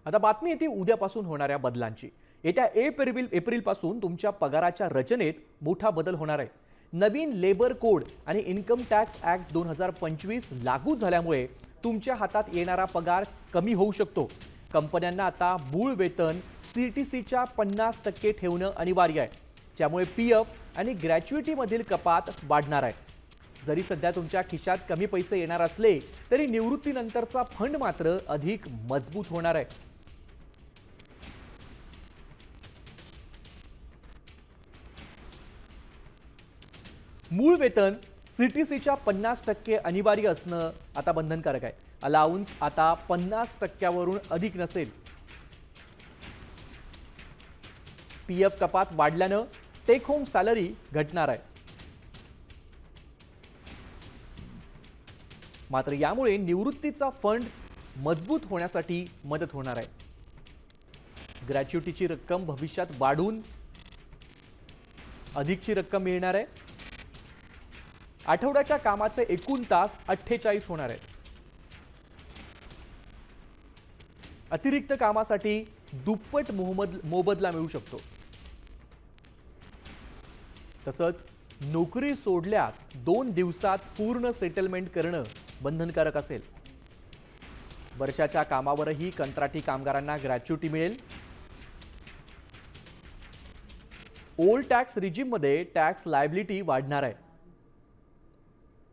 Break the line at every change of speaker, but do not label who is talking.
आता बातमी येते उद्यापासून होणाऱ्या बदलांची। येत्या एप्रिल पासून तुमच्या पगाराच्या रचनेत मोठा बदल होणार आहे। नवीन लेबर कोड आणि इन्कम टॅक्स ऍक्ट 2025 लागू झाल्यामुळे तुमच्या हातात येणारा पगार कमी होऊ शकतो। कंपन्यांना आता मूळ वेतन सीटीसीच्या 50% ठेवणं अनिवार्य आहे, ज्यामुळे पीएफ आणि ग्रॅच्युइटी मधील कपात वाढणार आहे। जरी सध्या तुमच्या खिशात कमी पैसे येणार असले तरी निवृत्तीनंतरचा फंड मात्र अधिक मजबूत होणार आहे। मूळ वेतन सीटीसीच्या 50% अनिवार्य असणं आता बंधनकारक आहे। अलाउन्स आता 50%वरून अधिक नसेल। पीएफ कपात वाढल्यानं टेक होम सॅलरी घटणार आहे। मात्र यामुळे निवृत्तीचा फंड मजबूत होण्यासाठी मदत होणार आहे। ग्रॅच्युइटीची रक्कम भविष्यात वाढून अधिकची रक्कम मिळणार आहे। आठवड्याच्या कामाचे एकूण तास 48 होणार आहेत। अतिरिक्त कामासाठी दुप्पट मोबदला मिळू शकतो। तसंच नोकरी सोडल्यास 2 दिवसात पूर्ण सेटलमेंट करणं बंधनकारक असेल। वर्षाच्या कामावरही कंत्राटी कामगारांना ग्रॅच्युइटी मिळेल। ओल्ड टॅक्स रिजिममध्ये टॅक्स लायबिलिटी वाढणार आहे।